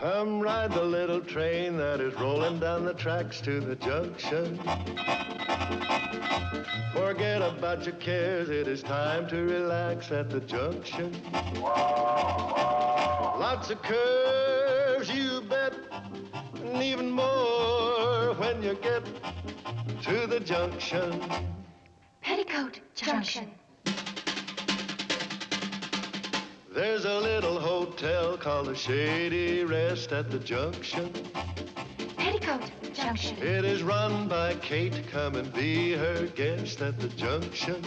Come ride the little train that is rolling down the tracks to the junction. Forget about your cares, it is time to relax at the junction. Lots of curves, you bet, and even more when you get to the junction. Petticoat Junction. There's a little hotel called the Shady Rest at the junction. Petticoat Junction. It is run by Kate. Come and be her guest at the junction.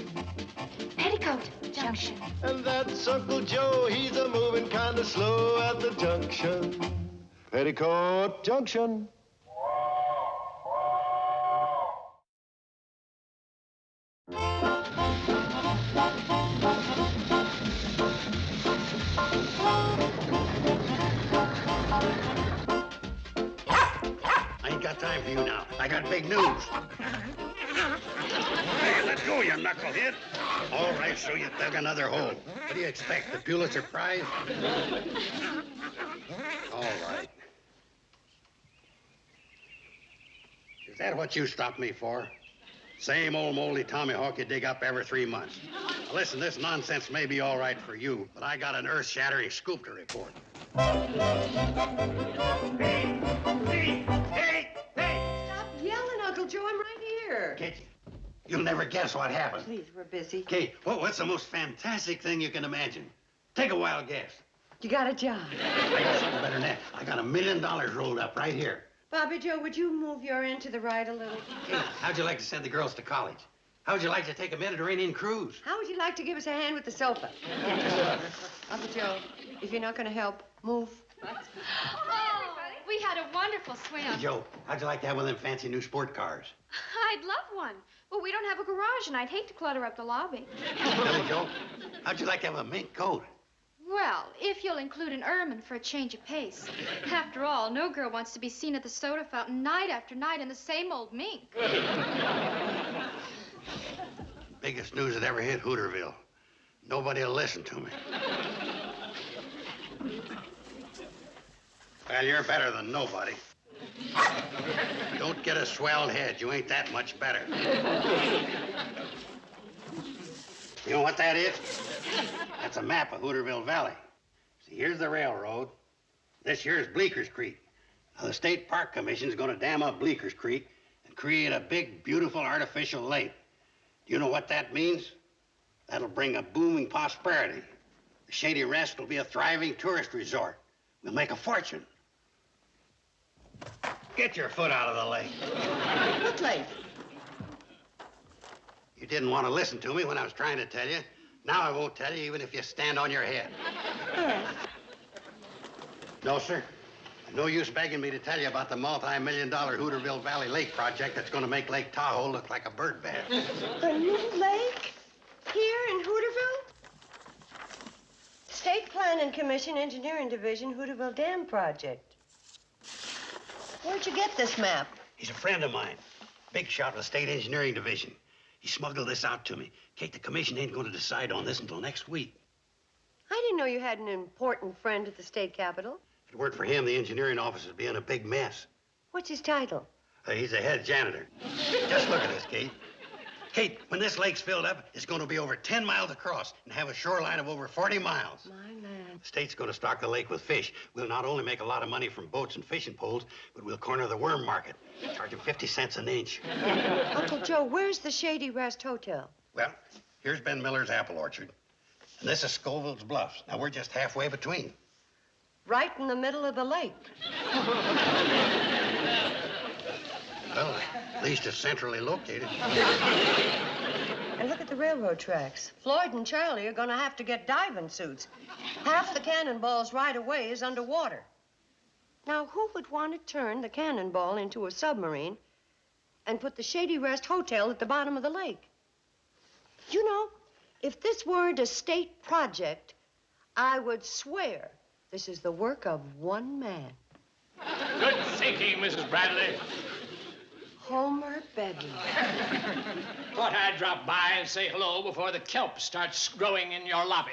Petticoat Junction. And that's Uncle Joe. He's a moving kind of slow at the junction. Petticoat Junction. Time for you now. I got big news. Hey, let go, you knucklehead. All right, so you dug another hole. What do you expect, the Pulitzer Prize? All right. Is that what you stopped me for? Same old moldy tommyhawk you dig up every 3 months. Now, listen, this nonsense may be all right for you, but I got an earth-shattering scoop to report. Hey! Stop yelling, Uncle Joe. I'm right here. Kate, you'll never guess what happened. Please, we're busy. Kate, what's the most fantastic thing you can imagine? Take a wild guess. You got a job. I got something better than that. I got $1 million rolled up right here. Bobbie Jo, would you move your end to the right a little? Kate, how'd you like to send the girls to college? How'd you like to take a Mediterranean cruise? How would you like to give us a hand with the sofa? Uncle Joe, if you're not going to help, move. Oh, we had a wonderful swim. Hey, Joe, how'd you like to have one of them fancy new sport cars? I'd love one. But we don't have a garage, and I'd hate to clutter up the lobby. Billie Jo, how'd you like to have a mink coat? Well, if you'll include an ermine for a change of pace. After all, no girl wants to be seen at the soda fountain night after night in the same old mink. Biggest news that ever hit Hooterville. Nobody will listen to me. Well, you're better than nobody. Don't get a swelled head. You ain't that much better. You know what that is? That's a map of Hooterville Valley. See, here's the railroad. This here's Bleeker Creek. Now, the State Park Commission's going to dam up Bleeker Creek and create a big, beautiful artificial lake. You know what that means? That'll bring a booming prosperity. The Shady Rest will be a thriving tourist resort. We'll make a fortune. Get your foot out of the lake. What lake? You didn't want to listen to me when I was trying to tell you. Now I won't tell you, even if you stand on your head. No, sir. No use begging me to tell you about the multi-million-dollar Hooterville Valley Lake project that's going to make Lake Tahoe look like a bird bath. A new lake? Here in Hooterville? State Planning Commission, Engineering Division, Hooterville Dam Project. Where'd you get this map? He's a friend of mine. Big shot with the State Engineering Division. He smuggled this out to me. Kate, the commission ain't going to decide on this until next week. I didn't know you had an important friend at the state capitol. If it weren't for him, the engineering office would be in a big mess. What's his title? He's the head janitor. Just look at this, Kate. Kate, when this lake's filled up, it's going to be over 10 miles across and have a shoreline of over 40 miles. My man. The state's going to stock the lake with fish. We'll not only make a lot of money from boats and fishing poles, but we'll corner the worm market, charge them 50 cents an inch. Uncle Joe, where's the Shady Rest Hotel? Well, here's Ben Miller's apple orchard, and this is Scoville's Bluffs. Now, we're just halfway between. Right in the middle of the lake. Well, at least it's centrally located. And look at the railroad tracks. Floyd and Charley are going to have to get diving suits. Half the Cannonball's right away is underwater. Now, who would want to turn the Cannonball into a submarine and put the Shady Rest Hotel at the bottom of the lake? You know, if this weren't a state project, I would swear this is the work of one man. Good thinking, Mrs. Bradley. Homer Bedloe. Thought I'd drop by and say hello before the kelp starts growing in your lobby.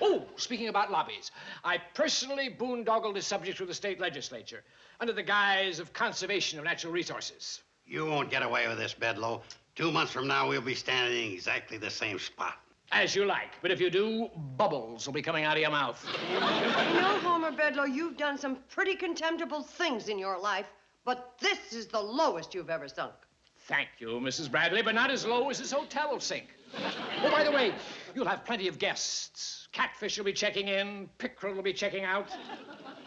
Oh, speaking about lobbies, I personally boondoggled this subject through the state legislature under the guise of conservation of natural resources. You won't get away with this, Bedloe. 2 months from now, we'll be standing in exactly the same spot. As you like, but if you do, bubbles will be coming out of your mouth. You know, Homer Bedloe, you've done some pretty contemptible things in your life, but this is the lowest you've ever sunk. Thank you, Mrs. Bradley, but not as low as this hotel will sink. Oh, by the way, you'll have plenty of guests. Catfish will be checking in, pickerel will be checking out.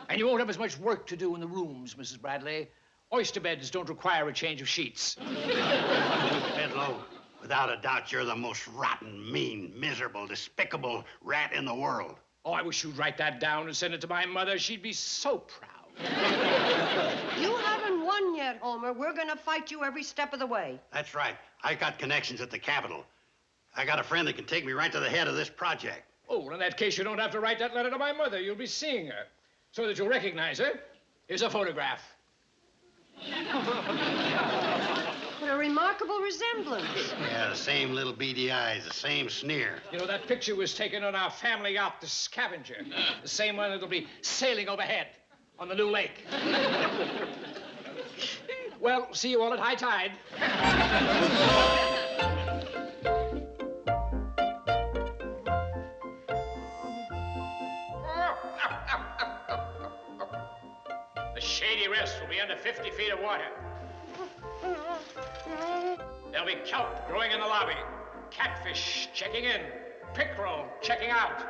And you won't have as much work to do in the rooms, Mrs. Bradley. Oyster beds don't require a change of sheets. Bedloe, without a doubt, you're the most rotten, mean, miserable, despicable rat in the world. Oh, I wish you'd write that down and send it to my mother. She'd be so proud. You haven't won yet, Homer. We're going to fight you every step of the way. That's right. I got connections at the Capitol. I got a friend that can take me right to the head of this project. Oh, well, in that case, you don't have to write that letter to my mother. You'll be seeing her. So that you'll recognize her. Here's a photograph. What a remarkable resemblance. Yeah, the same little beady eyes, the same sneer. You know, that picture was taken on our family yacht, the Scavenger. The same one that'll be sailing overhead on the new lake. Well, see you all at high tide. The Shady Rest will be under 50 feet of water. There'll be kelp growing in the lobby, catfish checking in, pickerel checking out.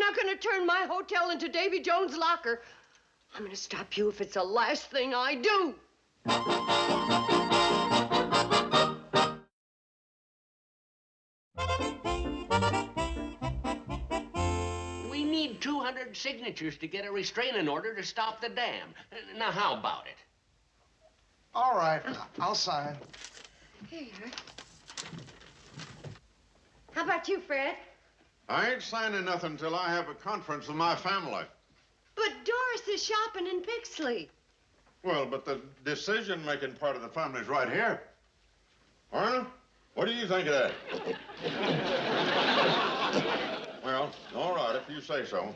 not going to turn my hotel into Davy Jones' locker. I'm going to stop you if it's the last thing I do. We need 200 signatures to get a restraining order to stop the dam. Now, how about it? All right, I'll sign. Here you are. How about you, Fred? I ain't signing nothing until I have a conference with my family. But Doris is shopping in Pixley. Well, but the decision-making part of the family's right here. Arnold, what do you think of that? Well, all right, if you say so.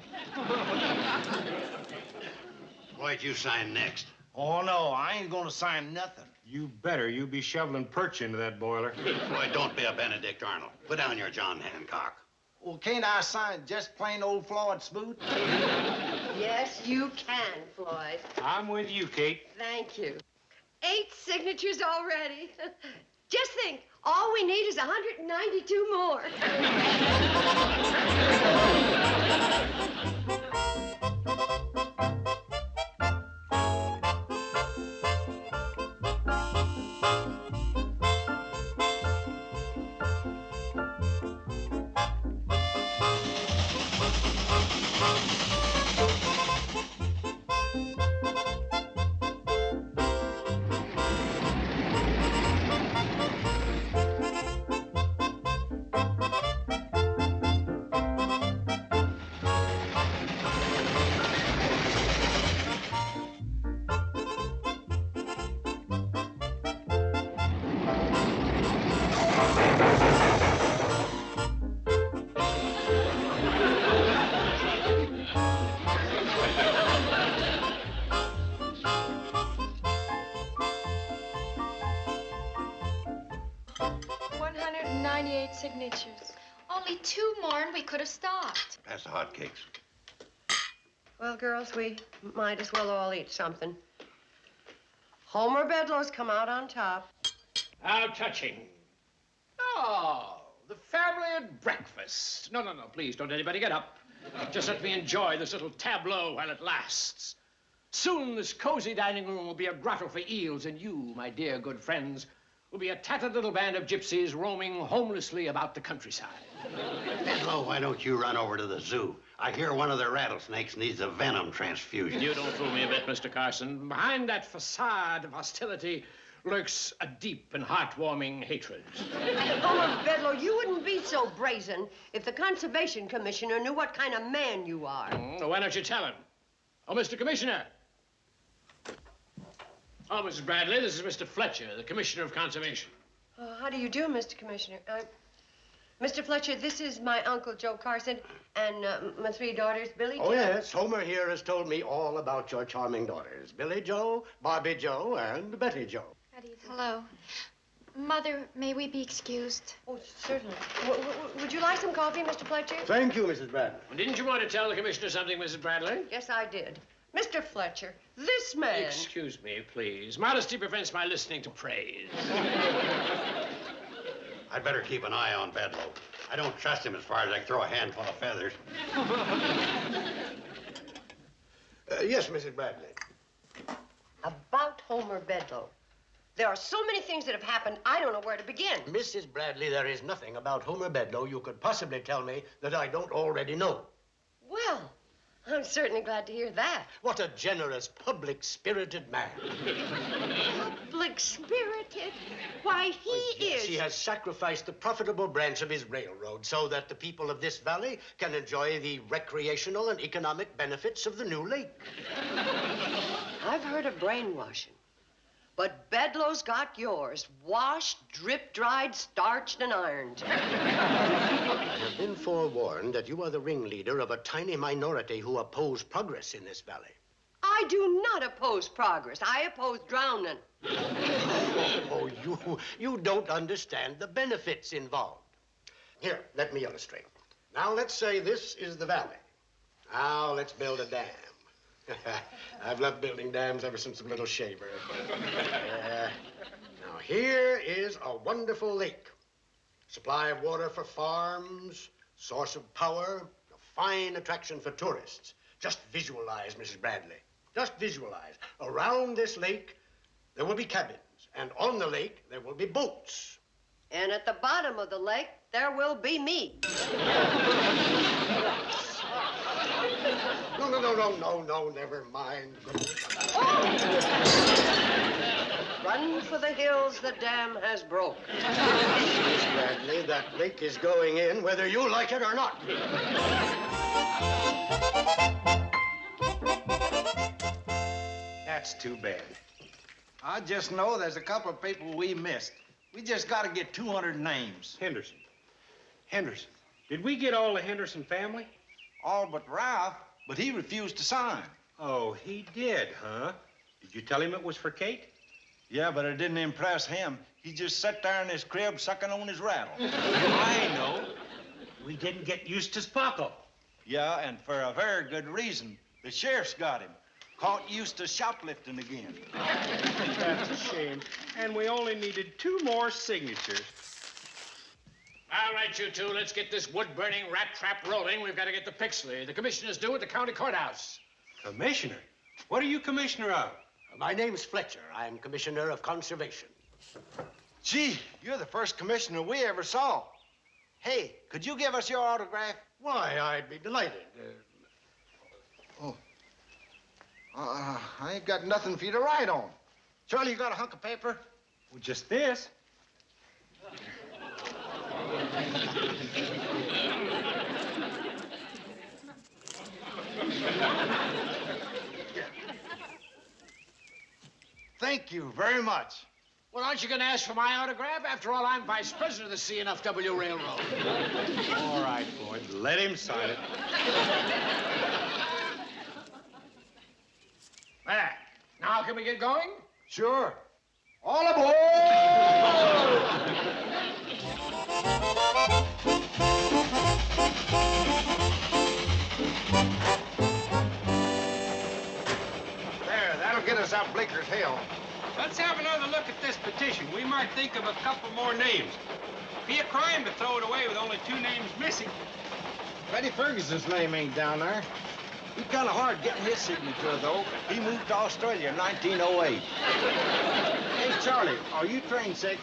Floyd, you sign next. Oh, no, I ain't gonna sign nothing. You better. You be shoveling perch into that boiler. Floyd, don't be a Benedict Arnold. Put down your John Hancock. Well, can't I sign just plain old Floyd Smoot? Yes, you can, Floyd. I'm with you, Kate. Thank you. 8 signatures already. Just think, all we need is 192 more. Signatures. Only 2 more and we could have stopped. Pass the hotcakes. Well, girls, we might as well all eat something. Homer Bedloe's come out on top. How touching. Oh, the family at breakfast. No, please don't anybody get up. Just let me enjoy this little tableau while it lasts. Soon this cozy dining room will be a grotto for eels, and you, my dear good friends, will be a tattered little band of gypsies roaming homelessly about the countryside. Bedloe, why don't you run over to the zoo? I hear one of their rattlesnakes needs a venom transfusion. You don't fool me a bit, Mr. Carson. Behind that facade of hostility lurks a deep and heartwarming hatred. Homer Bedloe, you wouldn't be so brazen if the Conservation Commissioner knew what kind of man you are. Why don't you tell him? Oh, Mr. Commissioner. Oh, Mrs. Bradley, this is Mr. Fletcher, the Commissioner of Conservation. How do you do, Mr. Commissioner? Mr. Fletcher, this is my Uncle Joe Carson and my 3 daughters, Billie Jo. Oh, yes. Homer here has told me all about your charming daughters, Billie Jo, Bobbie Jo, and Betty Jo. Hello. Mother, may we be excused? Oh, certainly. Would you like some coffee, Mr. Fletcher? Thank you, Mrs. Bradley. Didn't you want to tell the Commissioner something, Mrs. Bradley? Yes, I did. Mr. Fletcher, this man... Excuse me, please. Modesty prevents my listening to praise. I'd better keep an eye on Bedloe. I don't trust him as far as I can throw a handful of feathers. Yes, Mrs. Bradley. About Homer Bedloe. There are so many things that have happened, I don't know where to begin. Mrs. Bradley, there is nothing about Homer Bedloe you could possibly tell me that I don't already know. Well, I'm certainly glad to hear that. What a generous, public-spirited man. Public-spirited? Why, he is... He has sacrificed the profitable branch of his railroad so that the people of this valley can enjoy the recreational and economic benefits of the new lake. I've heard of brainwashing. But Bedloe's got yours. Washed, drip-dried, starched, and ironed. I have been forewarned that you are the ringleader of a tiny minority who oppose progress in this valley. I do not oppose progress. I oppose drowning. Oh, you don't understand the benefits involved. Here, let me illustrate. Now, let's say this is the valley. Now, let's build a dam. I've loved building dams ever since a little shaver. Now, here is a wonderful lake. Supply of water for farms, source of power, a fine attraction for tourists. Just visualize, Mrs. Bradley. Just visualize. Around this lake, there will be cabins. And on the lake, there will be boats. And at the bottom of the lake, there will be me. No, never mind. Run for the hills the dam has broke. Miss Bradley, that lake is going in whether you like it or not. That's too bad. I just know there's a couple of people we missed. We just got to get 200 names. Henderson. Did we get all the Henderson family? All but Ralph, but he refused to sign. Oh, he did, huh? Did you tell him it was for Kate? Yeah, but it didn't impress him. He just sat there in his crib sucking on his rattle. I know. We didn't get Eustace Pockle. Yeah, and for a very good reason. The sheriff's got him. Caught Eustace shoplifting again. That's a shame. And we only needed 2 more signatures. All right, you two, let's get this wood-burning rat trap rolling. We've got to get the Pixley. The commissioner's due at the county courthouse. Commissioner? What are you commissioner of? My name's Fletcher. I'm Commissioner of Conservation. Gee, you're the first commissioner we ever saw. Hey, could you give us your autograph? Why, I'd be delighted. I ain't got nothing for you to write on. Charlie, you got a hunk of paper? Well, just this. Thank you very much. Well, aren't you going to ask for my autograph? After all, I'm vice president of the CNFW Railroad. All right, Floyd, let him sign it. There. Now, can we get going? Sure. All aboard! There, that'll get us out Bleeker's Hill. Let's have another look at this petition. We might think of a couple more names. Be a crime to throw it away with only 2 names missing. Freddie Ferguson's name ain't down there. He's kind of hard getting his signature, though. He moved to Australia in 1908. Hey, Charlie, are you train sick?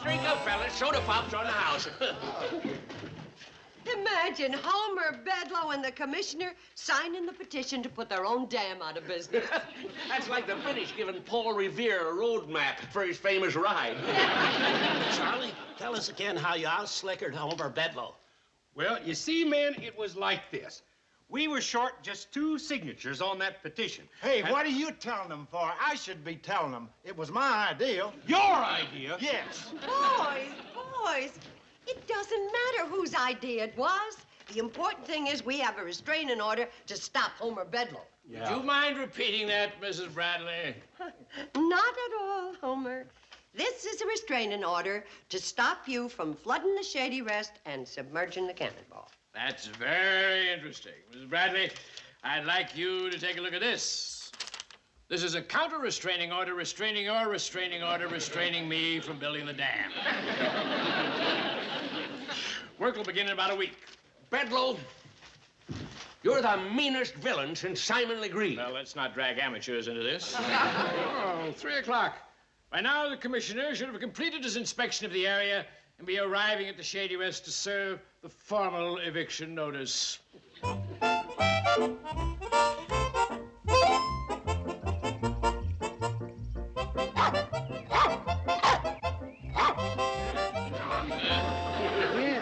Drink up, fellas. Soda pop's on the house. Imagine Homer Bedloe and the commissioner signing the petition to put their own dam out of business. That's like the British giving Paul Revere a road map for his famous ride. Charlie, tell us again how you out-slickered Homer Bedloe. Well, you see, men, it was like this. We were short just 2 signatures on that petition. Hey, what are you telling them for? I should be telling them. It was my idea. Your idea? Yes. Boys, it doesn't matter whose idea it was. The important thing is we have a restraining order to stop Homer Bedloe. Yeah. Would you mind repeating that, Mrs. Bradley? Not at all, Homer. This is a restraining order to stop you from flooding the Shady Rest and submerging the Cannonball. That's very interesting. Mrs. Bradley, I'd like you to take a look at this. This is a counter-restraining order restraining your restraining order restraining me from building the dam. Work will begin in about a week. Bedloe, you're the meanest villain since Simon Legree. Well, let's not drag amateurs into this. Oh, 3 o'clock. By now, the commissioner should have completed his inspection of the area and be arriving at the Shady Rest to serve the formal eviction notice.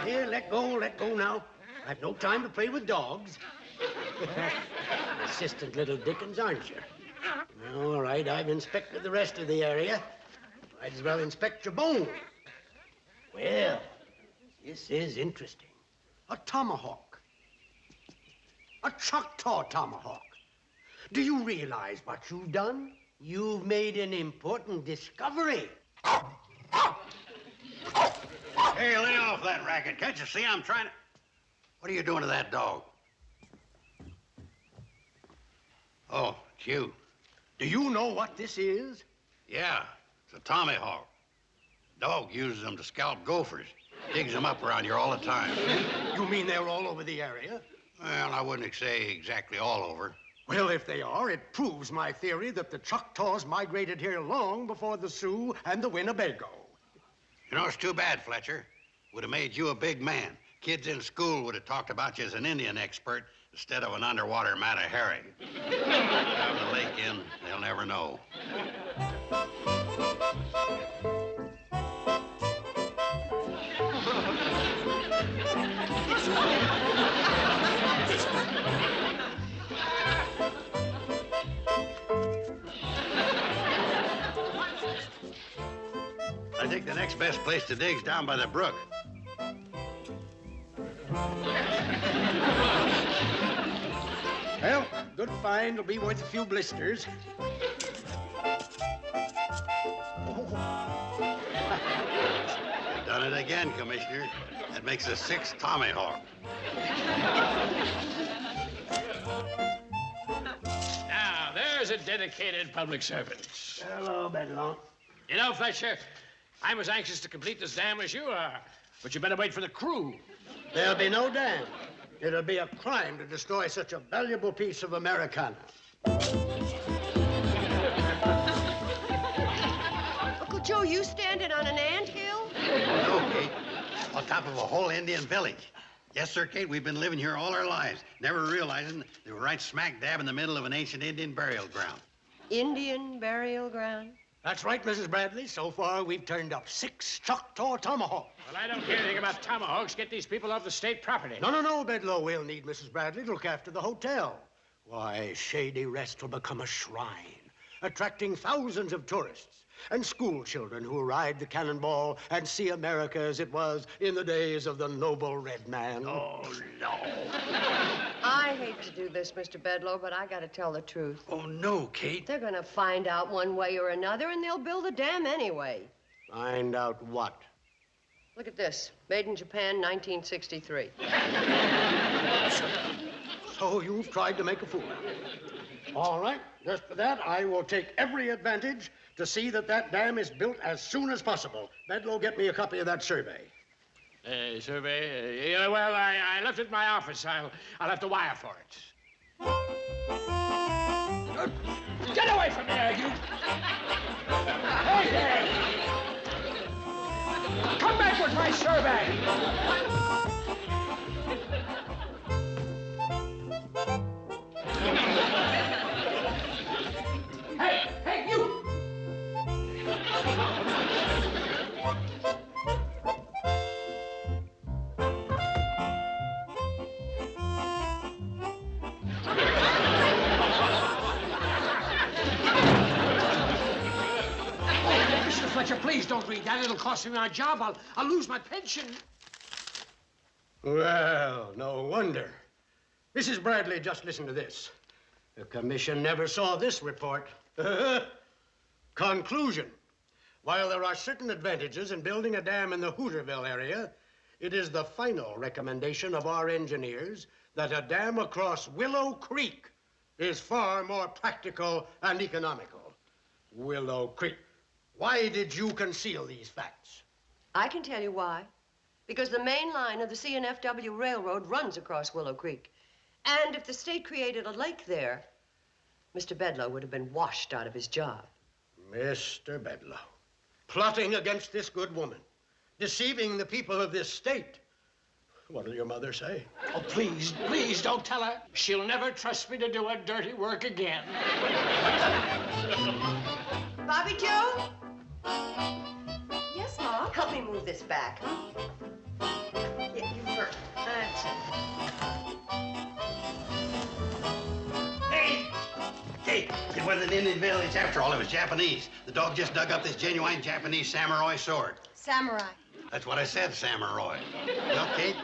Here, let go now. I've no time to play with dogs. Assistant little Dickens, aren't you? All right, I've inspected the rest of the area. Might as well inspect your bone. Well, this is interesting. A tomahawk. A Choctaw tomahawk. Do you realize what you've done? You've made an important discovery. Hey, lay off that racket. Can't you see I'm trying to... What are you doing to that dog? Oh, it's you. Do you know what this is? Yeah, it's a tomahawk. Dog uses them to scalp gophers. Digs them up around here all the time. You mean they're all over the area? Well, I wouldn't say exactly all over. Well, if they are, it proves my theory that the Choctaws migrated here long before the Sioux and the Winnebago. You know, it's too bad, Fletcher. Would have made you a big man. Kids in school would have talked about you as an Indian expert instead of an underwater Mata Hari. Have the lake in, they'll never know. I think the next best place to dig's down by the brook. Well, good find will be worth a few blisters. You've done it again, Commissioner. That makes the 6th tomahawk. Now, there's a dedicated public servant. Hello, Bedloe. You know, Fletcher, I'm as anxious to complete this dam as you are. But you better wait for the crew. There'll be no dam. It'll be a crime to destroy such a valuable piece of Americana. Uncle Joe, you standing on an anthill? No, Kate. On top of a whole Indian village. Yes, sir, Kate, we've been living here all our lives, never realizing they were right smack dab in the middle of an ancient Indian burial ground. Indian burial ground? That's right, Mrs. Bradley. So far, we've turned up 6 Choctaw tomahawks. Well, I don't care anything about tomahawks. Get these people off the state property. No, Bedloe. We'll need Mrs. Bradley to look after the hotel. Why, Shady Rest will become a shrine, attracting thousands of tourists and school children who ride the Cannonball and see America as it was in the days of the noble red man. Oh, no. I hate to do this, Mr. Bedloe, but I gotta tell the truth. Oh, no, Kate. They're gonna find out one way or another, and they'll build a dam anyway. Find out what? Look at this. Made in Japan, 1963. So you've tried to make a fool out of me. All right. Just for that, I will take every advantage to see that that dam is built as soon as possible. Bedloe, get me a copy of that survey. Survey? Well, I left it in my office. I'll have to wire for it. Get away from there, you! Hey there! Come back with my survey! Hey, you! Mr. Fletcher, please don't read that. It'll cost me my job. I'll lose my pension. Well, no wonder. Mrs. Bradley, just listen to this. The commission never saw this report. Conclusion. While there are certain advantages in building a dam in the Hooterville area, it is the final recommendation of our engineers that a dam across Willow Creek is far more practical and economical. Willow Creek. Why did you conceal these facts? I can tell you why. Because the main line of the C&FW Railroad runs across Willow Creek. And if the state created a lake there, Mr. Bedloe would have been washed out of his job. Mr. Bedloe, plotting against this good woman, deceiving the people of this state. What'll your mother say? Oh, please don't tell her. She'll never trust me to do her dirty work again. Bobbie Jo? Yes, Ma? Help me move this back. Yeah, you first. That's it. Hey, it wasn't an Indian village after all. It was Japanese. The dog just dug up this genuine Japanese samurai sword. Samurai. That's what I said, samurai. Well, Kate?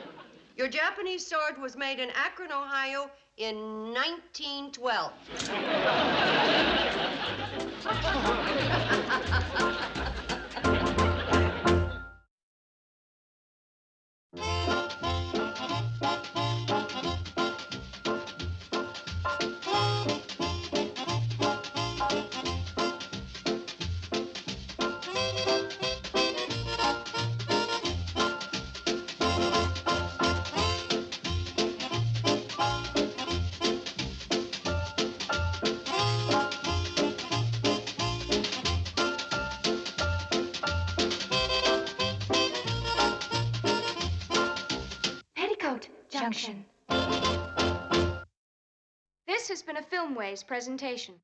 Your Japanese sword was made in Akron, Ohio in 1912. Junction. This has been a Filmways presentation.